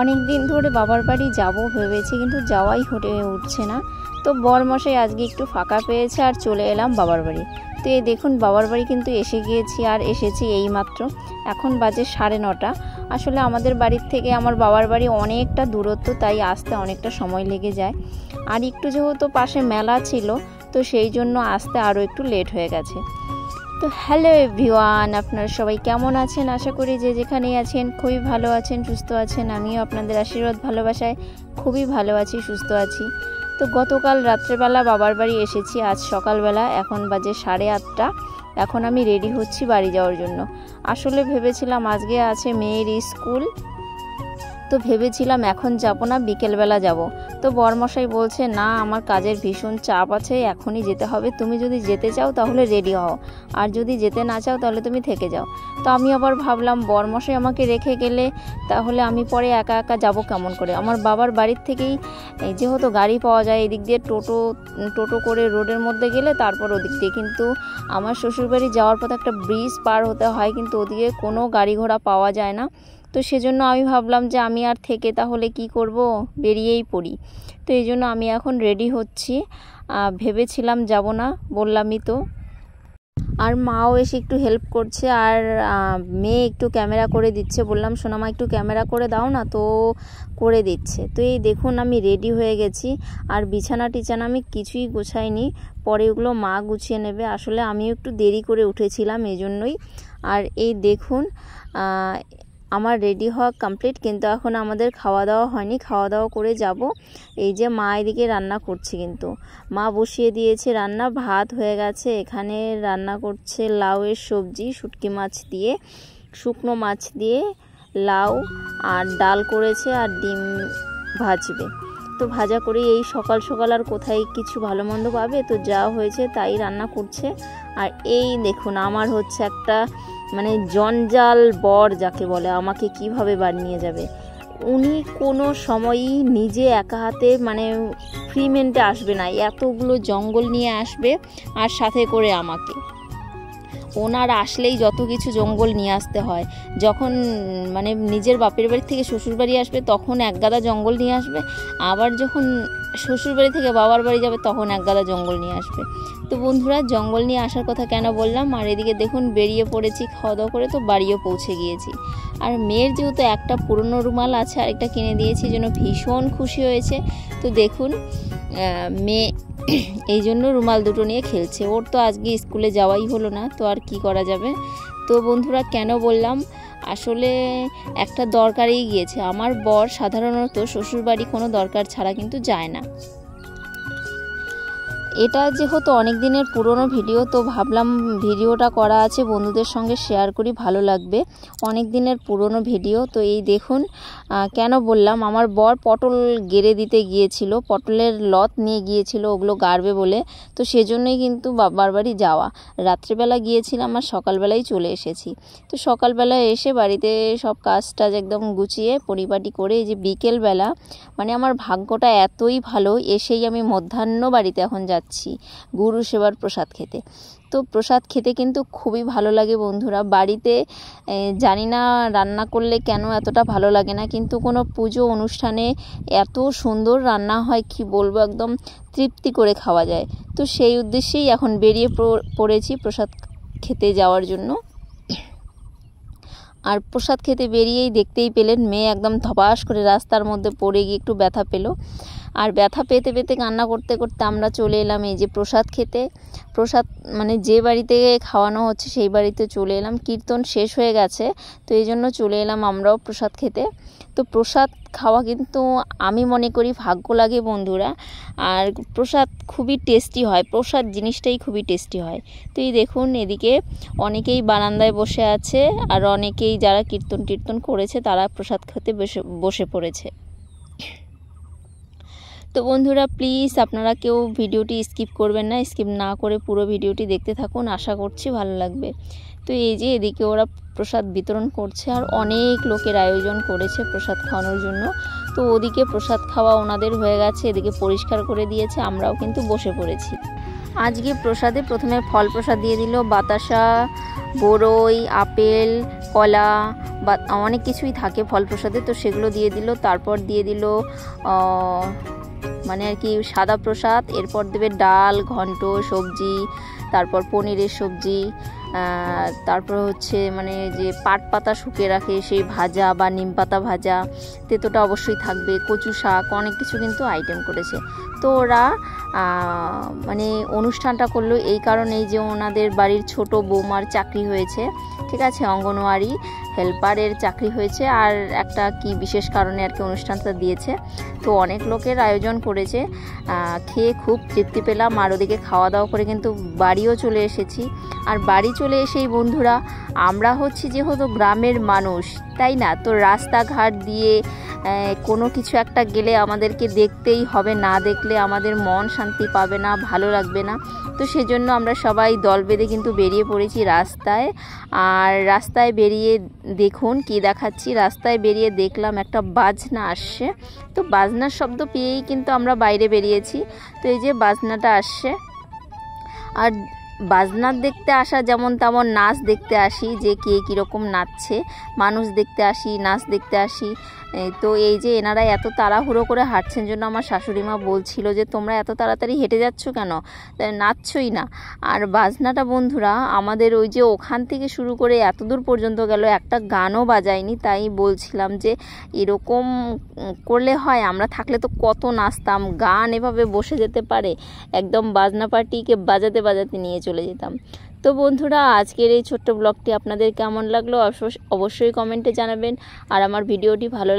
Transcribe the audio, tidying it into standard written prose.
অনেক দিন ধরে বাবার বাড়ি যাব ভেবেছি, কিন্তু যাওয়াই হয়ে উঠছে না। তো বরমশাই আজকে একটু ফাঁকা পেয়েছে আর চলে এলাম বাবার বাড়ি। তো এই দেখুন বাবার বাড়ি কিন্তু এসে গিয়েছি, আর এসেছি এইমাত্র। এখন বাজে 9:30। আসলে আমাদের বাড়ির থেকে আমার বাবার বাড়ি অনেকটা দূরত্ব, তাই আসতে অনেকটা সময় লেগে যায়। আর একটু যেহেতু পাশে মেলা ছিল, তো সেই জন্য আসতে আরও একটু লেট হয়ে গেছে। তো হ্যালো এভরিওয়ান, আপনারা সবাই কেমন আছেন? আশা করি যে যেখানেই আছেন খুবই ভালো আছেন, সুস্থ আছেন। আমিও আপনাদের আশীর্বাদ ভালোবাসায় খুবই ভালো আছি, সুস্থ আছি। তো গতকাল রাত্রেবেলা বাবার বাড়ি এসেছি, আজ সকালবেলা এখন বাজে 8:30। এখন আমি রেডি হচ্ছি বাড়ি যাওয়ার জন্য। আসলে ভেবেছিলাম আজকে আছে মেয়ের স্কুল, তো ভেবেছিলাম এখন যাব না, বিকেলবেলা যাব। তো বরমশাই বলছে না, আমার কাজের ভীষণ চাপ আছে, এখনই যেতে হবে। তুমি যদি যেতে চাও তাহলে রেডি হও, আর যদি যেতে না চাও তাহলে তুমি থেকে যাও। তো আমি আবার ভাবলাম বরমশাই আমাকে রেখে গেলে তাহলে আমি পরে একা একা যাব কেমন করে। আমার বাবার বাড়ির থেকেই যেহেতু গাড়ি পাওয়া যায়, এদিক দিয়ে টোটো করে রোডের মধ্যে গেলে তারপর ওদিক দিয়ে, কিন্তু আমার শ্বশুরবাড়ি যাওয়ার পথে একটা ব্রিজ পার হতে হয়, কিন্তু ওদিকে কোনো গাড়ি ঘোড়া পাওয়া যায় না। তো সেজন্য আমি ভাবলাম যে আমি আর থেকে তাহলে কি করব, বেরিয়েই পড়ি। তো এই জন্য আমি এখন রেডি হচ্ছি। ভেবেছিলাম যাব না, বললামই তো। আর মাও এসে একটু হেল্প করছে, আর মেয়ে একটু ক্যামেরা করে দিচ্ছে। বললাম সোনামা একটু ক্যামেরা করে দাও না, তো করে দিচ্ছে। তো এই দেখুন আমি রেডি হয়ে গেছি, আর বিছানা টিছানা আমি কিছুই গোছাইনি, পরে ওগুলো মা গুছিয়ে নেবে। আসলে আমিও একটু দেরি করে উঠেছিলাম এই জন্যই। আর এই দেখুন আমার রেডি হওয়া কমপ্লিট, কিন্তু এখন আমাদের খাওয়া দাওয়া হয়নি, খাওয়া দাওয়া করে যাব। এই যে মা এদিকে রান্না করছে, কিন্তু মা বসিয়ে দিয়েছে রান্না। ভাত হয়ে গেছে, এখানে রান্না করছে লাউয়ের সবজি, শুটকি মাছ দিয়ে, শুকনো মাছ দিয়ে লাউ, আর ডাল করেছে, আর ডিম ভাজবে। তো ভাজা করে এই সকাল সকাল আর কোথায় কিছু ভালো মন্দ পাবে, তো যা হয়েছে তাই রান্না করছে। আর এই দেখুন আমার হচ্ছে একটা মানে জঞ্জাল বর যাকে বলে, আমাকে কিভাবে বানিয়ে যাবে। উনি কোনো সময়ই নিজে একা হাতে মানে ফ্রি মেন্টে আসবে না, এতগুলো জঙ্গল নিয়ে আসবে আর সাথে করে আমাকে। ওনার আসলেই যত কিছু জঙ্গল নিয়ে আসতে হয়। যখন মানে নিজের বাপের বাড়ি থেকে শ্বশুর বাড়ি আসবে তখন এক গাদা জঙ্গল নিয়ে আসবে, আবার যখন শ্বশুর বাড়ি থেকে বাবার বাড়ি যাবে তখন এক গাদা জঙ্গল নিয়ে আসবে। তো বন্ধুরা, জঙ্গল নিয়ে আসার কথা কেন বললাম। আর এদিকে দেখুন বেরিয়ে পড়েছি খাওয়া দাওয়া করে, তো বাড়িও পৌঁছে গিয়েছি। আর মেয়ের যেহেতু একটা পুরনো রুমাল আছে, আরেকটা কিনে দিয়েছি, জন্য ভীষণ খুশি হয়েছে। তো দেখুন মেয়ে এই জন্য রুমাল দুটো নিয়ে খেলছে। ওর তো আজকে স্কুলে যাওয়াই হলো না, তো আর কি করা যাবে। তো বন্ধুরা কেন বললাম, আসলে একটা দরকারেই গিয়েছে। আমার বর সাধারণত শ্বশুরবাড়ি কোনো দরকার ছাড়া কিন্তু যায় না। এটা যেহেতু অনেক দিনের পুরনো ভিডিও, তো ভাবলাম ভিডিওটা করা আছে বন্ধুদের সঙ্গে শেয়ার করি, ভালো লাগবে। অনেক দিনের পুরনো ভিডিও। তো এই দেখুন কেন বললাম, আমার বর পটল গেড়ে দিতে গিয়েছিল, পটলের লত নিয়ে গিয়েছিল ওগুলো গাড়বে বলে। তো সেজন্যই কিন্তু বাবার বাড়ি যাওয়া। রাত্রিবেলা গিয়েছিলাম আর সকালবেলাই চলে এসেছি। তো সকালবেলা এসে বাড়িতে সব কাজ টাজ একদম গুছিয়ে পরিপাটি করে এই যে বিকেলবেলা, মানে আমার ভাগ্যটা এতই ভালো, এসেই আমি মধ্যাহ্ন বাড়িতে এখন যাচ্ছি গুরু সেবার প্রসাদ খেতে। তো প্রসাদ খেতে কিন্তু খুবই ভালো লাগে বন্ধুরা। বাড়িতে জানি না রান্না করলে কেন এতটা ভালো লাগে না, কিন্তু কোনো পুজো অনুষ্ঠানে এত সুন্দর রান্না হয় কি বলবো, একদম তৃপ্তি করে খাওয়া যায়। তো সেই উদ্দেশ্যেই এখন বেরিয়ে পড়েছি প্রসাদ খেতে যাওয়ার জন্য। আর প্রসাদ খেতে বেরিয়েই দেখতেই পেলেন মেয়ে একদম ধপাস করে রাস্তার মধ্যে পড়ে গিয়ে একটু ব্যথা পেল। আর ব্যথা পেতে পেতে কান্না করতে করতে আমরা চলে এলাম এই যে প্রসাদ খেতে। প্রসাদ মানে যে বাড়িতে খাওয়ানো হচ্ছে সেই বাড়িতে চলে এলাম। কীর্তন শেষ হয়ে গেছে, তো এই জন্য চলে এলাম আমরাও প্রসাদ খেতে। তো প্রসাদ খাওয়া কিন্তু আমি মনে করি ভাগ্য লাগে বন্ধুরা। আর প্রসাদ খুবই টেস্টি হয়, প্রসাদ জিনিসটাই খুবই টেস্টি হয়। তো এই দেখুন এদিকে অনেকেই বারান্দায় বসে আছে, আর অনেকেই যারা কীর্তন করেছে তারা প্রসাদ খেতে বসে পড়েছে। তো বন্ধুরা প্লিজ আপনারা কেউ ভিডিওটি স্কিপ করবেন না, স্কিপ না করে পুরো ভিডিওটি দেখতে থাকুন, আশা করছি ভালো লাগবে। তো এই যে এদিকে ওরা প্রসাদ বিতরণ করছে, আর অনেক লোকের আয়োজন করেছে প্রসাদ খাওয়ানোর জন্য। তো ওদিকে প্রসাদ খাওয়া ওনাদের হয়ে গেছে, এদিকে পরিষ্কার করে দিয়েছে, আমরাও কিন্তু বসে পড়েছি। আজকে প্রসাদে প্রথমে ফল প্রসাদ দিয়ে দিল, বাতাসা, বড়ই, আপেল, কলা বা অনেক কিছুই থাকে ফল প্রসাদে, তো সেগুলো দিয়ে দিল। তারপর দিয়ে দিল মানে আর কি সাদা প্রসাদ, এরপর দেবে ডাল, ঘন্ট, সবজি, তারপর পনিরের সবজি, তারপর হচ্ছে মানে যে পাট পাতা শুকিয়ে রাখে সেই ভাজা বা নিম পাতা ভাজা, তেঁতোটা অবশ্যই থাকবে, কচু শাক, অনেক কিছু কিন্তু আইটেম করেছে। তো ওরা মানে অনুষ্ঠানটা করলো এই কারণেই যে ওনাদের বাড়ির ছোট বৌমার চাকরি হয়েছে, ঠিক আছে, অঙ্গনওয়াড়ি হেল্পারের চাকরি হয়েছে, আর একটা কি বিশেষ কারণে আর কি অনুষ্ঠানটা দিয়েছে। তো অনেক লোকের আয়োজন করেছে, খেয়ে খুব তৃপ্তি পেলাম। আর ওদিকে খাওয়া দাওয়া করে কিন্তু বাড়িও চলে এসেছি। আর বাড়ি চলে এসেই বন্ধুরা, আমরা হচ্ছি যেহেতু গ্রামের মানুষ, তাই না, তো রাস্তাঘাট দিয়ে কোনো কিছু একটা গেলে আমাদেরকে দেখতেই হবে, না দেখলে আমাদের মন শান্তি পাবে না, ভালো লাগবে না। তো সেজন্য আমরা সবাই দল বেঁধে কিন্তু বেরিয়ে পড়েছি রাস্তায়। আর রাস্তায় বেরিয়ে দেখুন কি দেখাচ্ছি, রাস্তায় বেরিয়ে দেখলাম একটা বাজনা আসছে। তো বাজনার শব্দ পেয়েই কিন্তু আমরা বাইরে বেরিয়েছি। তো এই যে বাজনাটা আসছে, আর বাজনার দেখতে আসা যেমন তেমন নাচ দেখতে আসি, যে কে কীরকম নাচছে, মানুষ দেখতে আসি, নাচ দেখতে আসি। তো এই যে এনারা এত তাড়াহুড়ো করে হাঁটছেন জন্য আমার শাশুড়ি মা বলছিল যে তোমরা এত তাড়াতাড়ি হেঁটে যাচ্ছ কেন, নাচছই না। আর বাজনাটা বন্ধুরা আমাদের ওই যে ওখান থেকে শুরু করে এত দূর পর্যন্ত গেল, একটা গানও বাজায়নি। তাই বলছিলাম যে এরকম করলে হয়, আমরা থাকলে তো কত নাচতাম, গান এভাবে বসে যেতে পারে, একদম বাজনা পার্টিকে বাজাতে বাজাতে নিয়ে চলে যেতাম। তো বন্ধুরা আজকের এই ছোট্ট ব্লগটি আপনাদের কেমন লাগলো অবশ্যই কমেন্টে জানাবেন। আর আমার ভিডিওটি ভালো